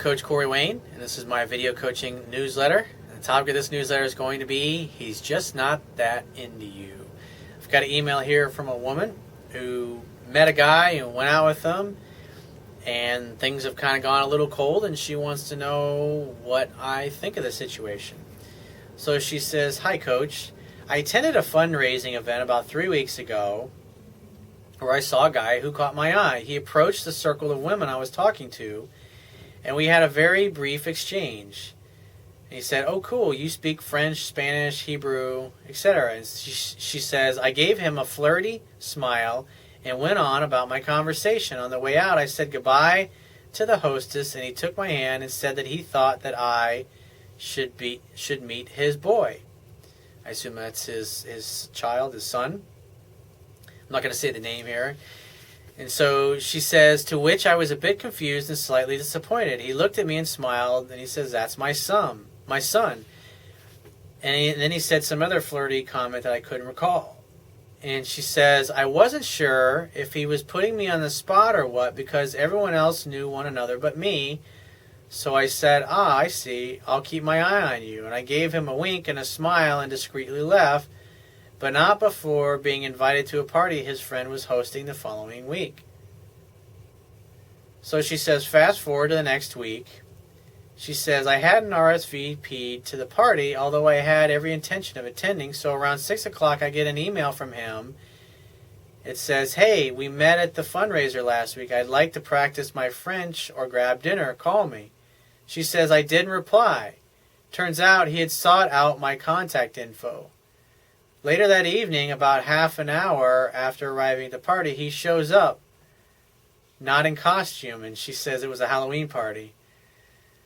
Coach Corey Wayne, and this is my video coaching newsletter. And the topic of this newsletter is going to be, he's just not that into you. I've got an email here from a woman who met a guy and went out with him, and things have kind of gone a little cold, and she wants to know what I think of the situation. So she says, "Hi, Coach. I attended a fundraising event about 3 weeks ago where I saw a guy who caught my eye. He approached the circle of women I was talking to, and we had a very brief exchange. And he said, 'Oh, cool, you speak French, Spanish, Hebrew, etc.' And she says, I gave him a flirty smile and went on about my conversation. On the way out, I said goodbye to the hostess, and he took my hand and said that he thought that I should meet his boy." I assume that's his child, his son. I'm not going to say the name here. And so she says, to which I was a bit confused and slightly disappointed. He looked at me and smiled, and he says, "That's my son. And then he said some other flirty comment that I couldn't recall. And she says, I wasn't sure if he was putting me on the spot or what, because everyone else knew one another but me. So I said, I see. I'll keep my eye on you. And I gave him a wink and a smile and discreetly left, but not before being invited to a party his friend was hosting the following week." So she says, fast forward to the next week. She says, "I hadn't RSVP'd to the party, although I had every intention of attending. So around 6 o'clock, I get an email from him. It says, 'Hey, we met at the fundraiser last week. I'd like to practice my French or grab dinner. Call me.' She says, I didn't reply. Turns out he had sought out my contact info. Later that evening, about half an hour after arriving at the party, he shows up, not in costume, and she says it was a Halloween party.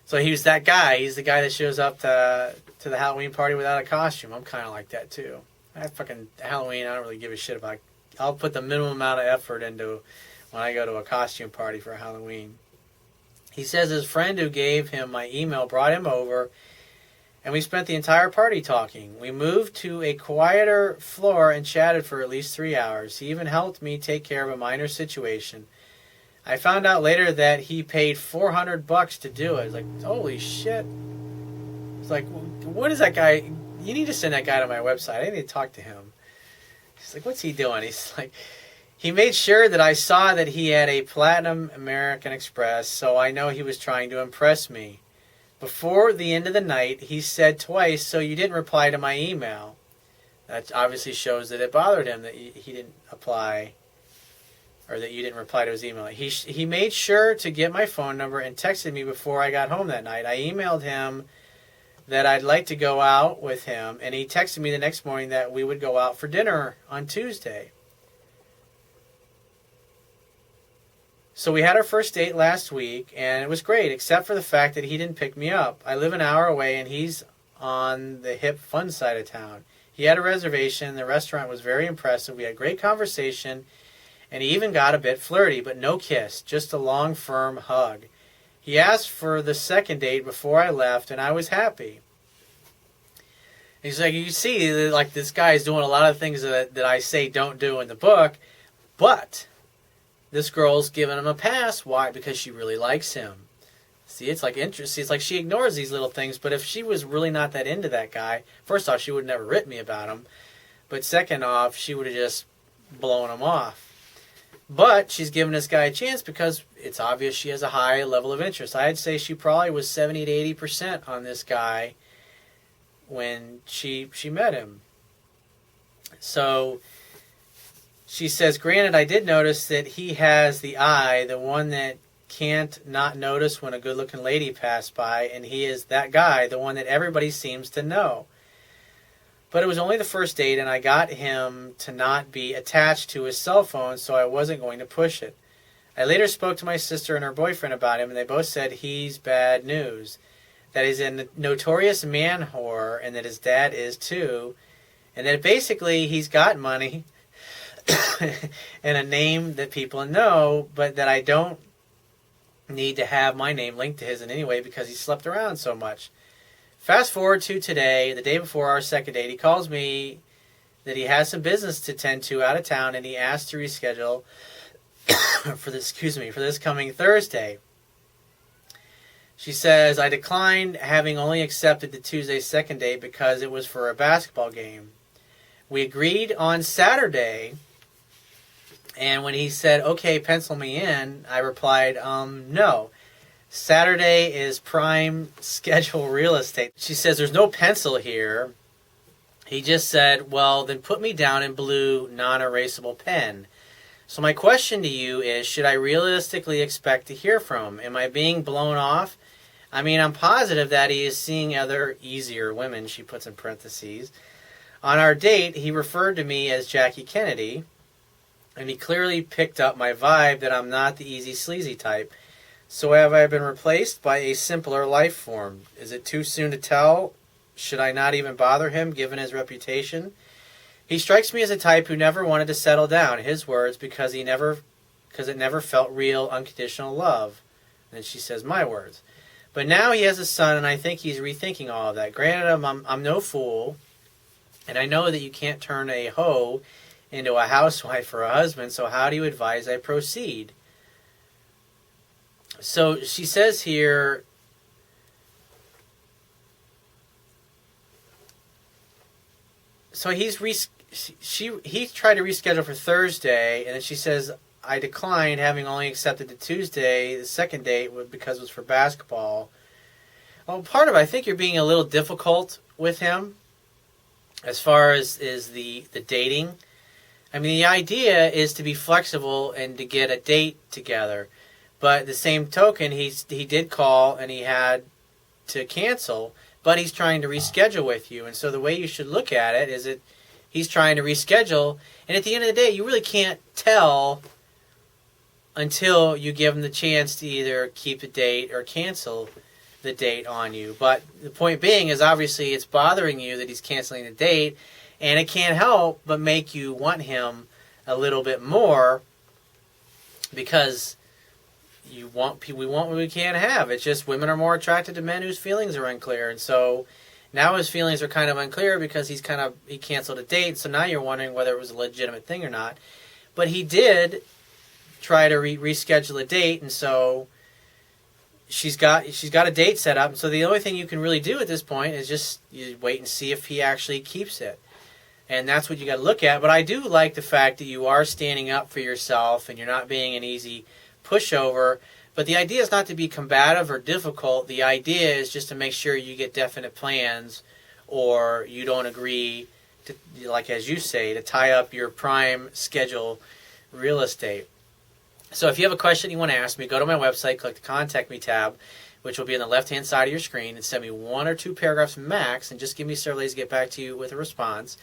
So he was that guy. He's the guy that shows up to the Halloween party without a costume. I'm kind of like that, too. Halloween, I don't really give a shit about. I'll put the minimum amount of effort into when I go to a costume party for Halloween. He says his friend who gave him my email brought him over, and we spent the entire party talking. We moved to a quieter floor and chatted for at least 3 hours. He even helped me take care of a minor situation. I found out later that he paid $400 to do it. It's like, holy shit. It's like, what is that guy? You need to send that guy to my website. I need to talk to him. He's like, what's he doing? He's like, he made sure that I saw that he had a Platinum American Express, so I know he was trying to impress me. Before the end of the night, he said twice, so you didn't reply to my email. That obviously shows that it bothered him that he didn't apply, or that you didn't reply to his email. He made sure to get my phone number and texted me before I got home that night. I emailed him that I'd like to go out with him, and he texted me the next morning that we would go out for dinner on Tuesday. So we had our first date last week, and it was great, except for the fact that he didn't pick me up. I live an hour away, and he's on the hip, fun side of town. He had a reservation. The restaurant was very impressive. We had great conversation, and he even got a bit flirty, but no kiss, just a long, firm hug. He asked for the second date before I left, and I was happy. He's like, you see, like this guy's doing a lot of things that I say don't do in the book, but this girl's giving him a pass. Why? Because she really likes him. See, it's like interest. It's like she ignores these little things, but if she was really not that into that guy, first off, she would never written me about him, but second off, she would have just blown him off. But she's giving this guy a chance because it's obvious she has a high level of interest. I'd say she probably was 70 to 80% on this guy when she met him. So she says, granted, I did notice that he has the eye, the one that can't not notice when a good-looking lady passed by, and he is that guy, the one that everybody seems to know. But it was only the first date, and I got him to not be attached to his cell phone, so I wasn't going to push it. I later spoke to my sister and her boyfriend about him, and they both said he's bad news, that he's a notorious man whore, and that his dad is too, and that basically he's got money and a name that people know, but that I don't need to have my name linked to his in any way because he slept around so much. Fast forward to today, the day before our second date, he calls me that he has some business to tend to out of town, and he asked to reschedule for this coming Thursday. She says, I declined, having only accepted the Tuesday second date because it was for a basketball game. We agreed on Saturday, and when he said, okay, pencil me in, I replied, no. Saturday is prime schedule real estate. She says, there's no pencil here. He just said, well, then put me down in blue, non-erasable pen. So my question to you is, should I realistically expect to hear from him? Am I being blown off? I mean, I'm positive that he is seeing other easier women, she puts in parentheses. On our date, he referred to me as Jackie Kennedy, and he clearly picked up my vibe that I'm not the easy sleazy type. So have I been replaced by a simpler life form? Is it too soon to tell? Should I not even bother him, given his reputation? He strikes me as a type who never wanted to settle down, his words, because it never felt real, unconditional love. And she says, my words. But now he has a son, and I think he's rethinking all of that. Granted, I'm no fool, and I know that you can't turn a hoe into a housewife or a husband, so how do you advise I proceed? So she says here, so he tried to reschedule for Thursday, and then she says, I declined, having only accepted the Tuesday, the second date, because it was for basketball. Well, part of it, I think you're being a little difficult with him as far as is the dating. I mean, the idea is to be flexible and to get a date together. But the same token, he did call and he had to cancel, but he's trying to reschedule with you. And so the way you should look at it is that he's trying to reschedule, and at the end of the day, you really can't tell until you give him the chance to either keep the date or cancel the date on you. But the point being is, obviously it's bothering you that he's canceling the date, and it can't help but make you want him a little bit more, because we want what we can't have. It's just women are more attracted to men whose feelings are unclear, and so now his feelings are kind of unclear because he canceled a date. So now you're wondering whether it was a legitimate thing or not. But he did try to reschedule a date, and so she's got a date set up. And so the only thing you can really do at this point is just you wait and see if he actually keeps it. And that's what you got to look at. But I do like the fact that you are standing up for yourself and you're not being an easy pushover. But the idea is not to be combative or difficult. The idea is just to make sure you get definite plans, or you don't agree to, like as you say, to tie up your prime schedule real estate. So if you have a question you want to ask me, go to my website, click the Contact Me tab, which will be on the left-hand side of your screen, and send me 1 or 2 paragraphs max, and just give me several days to get back to you with a response.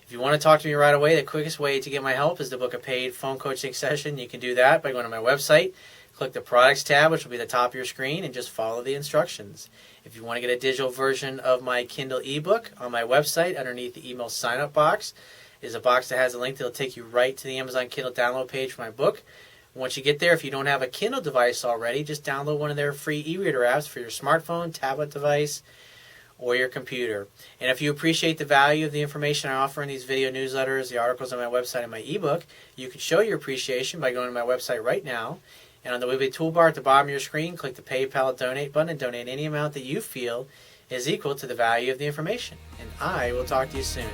If you want to talk to me right away, the quickest way to get my help is to book a paid phone coaching session. You can do that by going to my website, click the Products tab, which will be at the top of your screen, and just follow the instructions. If you want to get a digital version of my Kindle ebook, on my website, underneath the email sign-up box, is a box that has a link that will take you right to the Amazon Kindle download page for my book. Once you get there, if you don't have a Kindle device already, just download one of their free e-reader apps for your smartphone, tablet device, or your computer. And if you appreciate the value of the information I offer in these video newsletters, the articles on my website, and my ebook, you can show your appreciation by going to my website right now. And on the Weebly toolbar at the bottom of your screen, click the PayPal Donate button and donate any amount that you feel is equal to the value of the information. And I will talk to you soon.